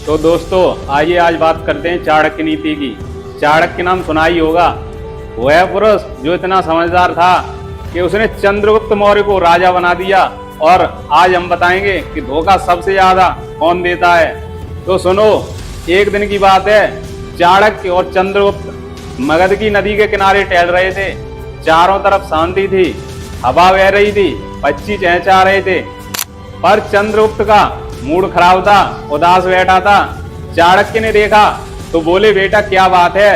तो दोस्तों आइए आज बात करते हैं चाणक्य नीति की। चाणक्य नाम सुना ही होगा। वह पुरुष जो इतना समझदार था कि उसने चंद्रगुप्त मौर्य को राजा बना दिया। और आज हम बताएंगे कि धोखा सबसे ज्यादा कौन देता है। तो सुनो, एक दिन की बात है। चाणक्य और चंद्रगुप्त मगध की नदी के किनारे टहल रहे थे। चारों तरफ शांति थी, हवा बह रही थी, पक्षी चहचहा रहे थे। पर चंद्रगुप्त का मूड खराब था, उदास बैठा था। चाणक्य ने देखा तो बोले, बेटा क्या बात है,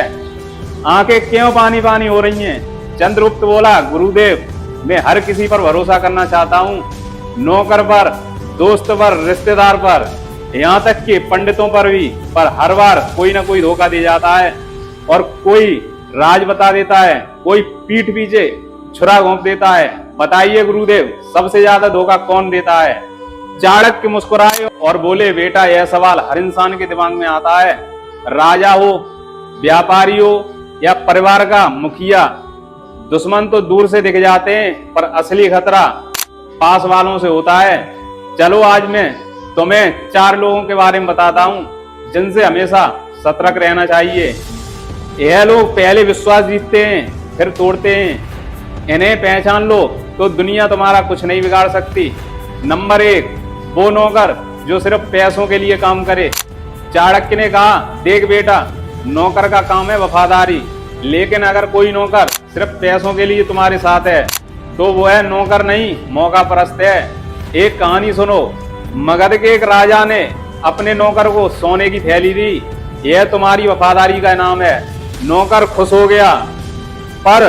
आंखें क्यों पानी पानी हो रही हैं? चंद्रगुप्त बोला, गुरुदेव मैं हर किसी पर भरोसा करना चाहता हूँ, नौकर पर, दोस्त पर, रिश्तेदार पर, यहाँ तक कि पंडितों पर भी। पर हर बार कोई ना कोई धोखा दे जाता है और कोई राज बता देता है, कोई पीठ पीछे छुरा घोंप देता है। बताइए गुरुदेव, सबसे ज्यादा धोखा कौन देता है? चाणक्य मुस्कुराए और बोले, बेटा यह सवाल हर इंसान के दिमाग में आता है। राजा हो, व्यापारी हो या परिवार का मुखिया, दुश्मन तो दूर से दिख जाते हैं पर असली खतरा पास वालों से होता है। चलो आज मैं तुम्हें 4 लोगों के बारे में बताता हूँ जिनसे हमेशा सतर्क रहना चाहिए। यह लोग पहले विश्वास जीतते हैं फिर तोड़ते हैं। इन्हें पहचान लो तो दुनिया तुम्हारा कुछ नहीं बिगाड़ सकती। नंबर 1, वो नौकर जो सिर्फ पैसों के लिए काम करे। चाणक्य ने कहा, देख बेटा, नौकर का काम है वफादारी, लेकिन अगर कोई नौकर सिर्फ पैसों के लिए तुम्हारे साथ है तो वो है नौकर नहीं, मौका परस्त है। एक कहानी सुनो। मगध के एक राजा ने अपने नौकर को सोने की थैली दी, यह तुम्हारी वफादारी का इनाम है। नौकर खुश हो गया, पर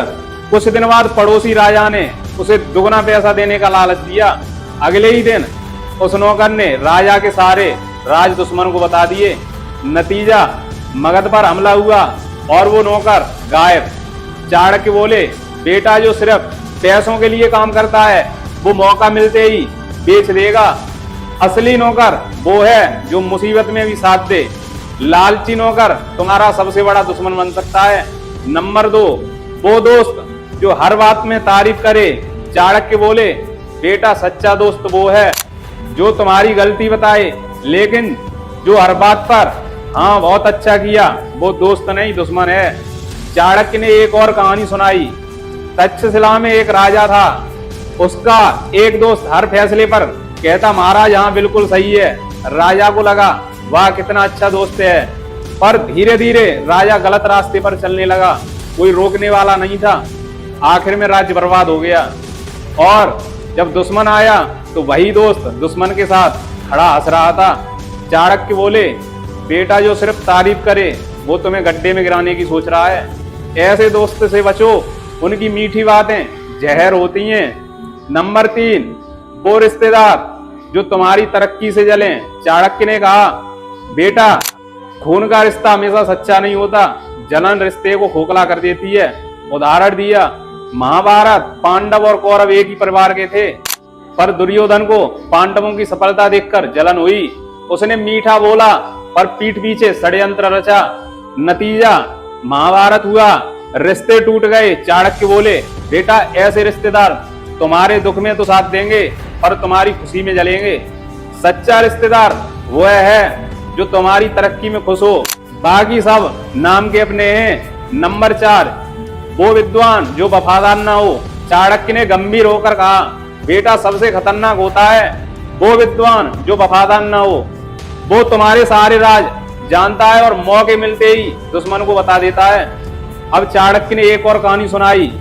कुछ दिन बाद पड़ोसी राजा ने उसे दुगना पैसा देने का लालच दिया। अगले ही दिन उस नौकर ने राजा के सारे राज दुश्मन को बता दिए। नतीजा, मगध पर हमला हुआ और वो नौकर गायब। चाणक्य बोले, बेटा जो सिर्फ पैसों के लिए काम करता है वो मौका मिलते ही बेच देगा। असली नौकर वो है जो मुसीबत में भी साथ दे। लालची नौकर तुम्हारा सबसे बड़ा दुश्मन बन सकता है। नंबर 2, वो दोस्त जो हर बात में तारीफ करे। चाणक्य बोले, बेटा सच्चा दोस्त वो है जो तुम्हारी गलती बताए, लेकिन जो हर बात पर हाँ बहुत अच्छा किया, वो दोस्त नहीं दुश्मन है। चाणक्य ने एक और कहानी सुनाई। तक्षशिला में एक राजा था। उसका एक दोस्त हर फैसले पर कहता, महाराज यहाँ बिल्कुल सही है। राजा को लगा, वाह कितना अच्छा दोस्त है। पर धीरे धीरे राजा गलत रास्ते पर चलने लगा, कोई रोकने वाला नहीं था। आखिर में राज्य बर्बाद हो गया। और जब दुश्मन आया तो वही दोस्त दुश्मन के साथ खड़ा हंस रहा था। चाणक्य बोले, बेटा जो सिर्फ तारीफ करे वो तुम्हें गड्ढे में गिराने की सोच रहा है। ऐसे दोस्त से बचो, उनकी मीठी बातें जहर होती हैं। नंबर 3, वो रिश्तेदार जो तुम्हारी तरक्की से जलें। चाणक्य ने कहा, बेटा खून का रिश्ता हमेशा सच्चा नहीं होता, जलन रिश्ते को खोखला कर देती है। उदाहरण दिया, महाभारत, पांडव और कौरव एक ही परिवार के थे, पर दुर्योधन को पांडवों की सफलता देखकर जलन हुई। उसने मीठा बोला पर पीठ पीछे षड्यंत्र रचा। नतीजा महाभारत हुआ, रिश्ते टूट गए। चाणक्य बोले, बेटा ऐसे रिश्तेदार तुम्हारे दुख में तो साथ देंगे पर तुम्हारी खुशी में जलेंगे। सच्चा रिश्तेदार वह है जो तुम्हारी तरक्की में खुश हो, बाकी सब नाम के अपने हैं। नंबर 4, वो विद्वान जो वफादार ना हो। चाणक्य ने गंभीर होकर कहा, बेटा सबसे खतरनाक होता है वो विद्वान जो वफादार ना हो। वो तुम्हारे सारे राज जानता है और मौके मिलते ही दुश्मन को बता देता है। अब चाणक्य ने एक और कहानी सुनाई।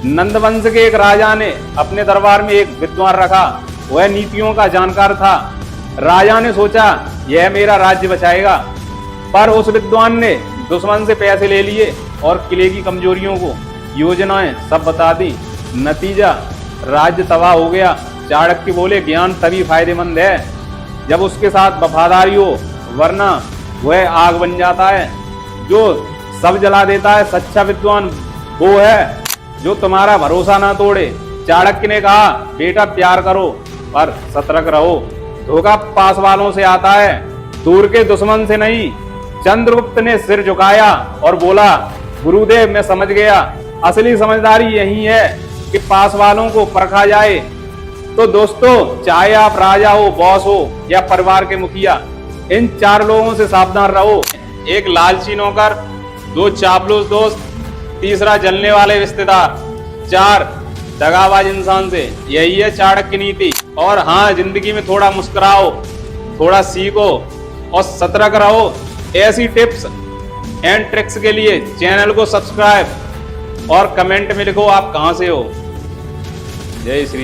नंदवंश के एक राजा ने अपने दरबार में एक विद्वान रखा। वह नीतियों का जानकार था। राजा ने सोचा यह मेरा राज्य बचाएगा, पर उस विद्वान ने दुश्मन से पैसे ले लिए और किले की कमजोरियों को, योजनाएं सब बता दी। नतीजा राज्य तबाह हो गया। चाणक्य बोले, ज्ञान तभी फायदेमंद है जब उसके साथ वफादारी हो, वरना वह आग बन जाता है जो सब जला देता है। सच्चा विद्वान वो है जो तुम्हारा भरोसा ना तोड़े। चाणक्य ने कहा, बेटा प्यार करो पर सतर्क रहो, धोखा पास वालों से आता है, दूर के दुश्मन से नहीं। चंद्रगुप्त ने सिर झुकाया और बोला, गुरुदेव मैं समझ गया, असली समझदारी यही है कि पास वालों को परखा जाए। तो दोस्तों, चाहे आप राजा हो, बॉस हो या परिवार के मुखिया, इन 4 लोगों से सावधान रहो। एक लालची नौकर, 2 चापलूस दोस्त, तीसरा जलने वाले रिश्तेदार, 4 दगाबाज इंसान से। यही है चाणक्य नीति। और हाँ, जिंदगी में थोड़ा मुस्कुराओ, थोड़ा सीखो और सतर्क रहो। ऐसी टिप्स एंड ट्रिक्स के लिए चैनल को सब्सक्राइब और कमेंट में लिखो आप कहां से हो। जय श्री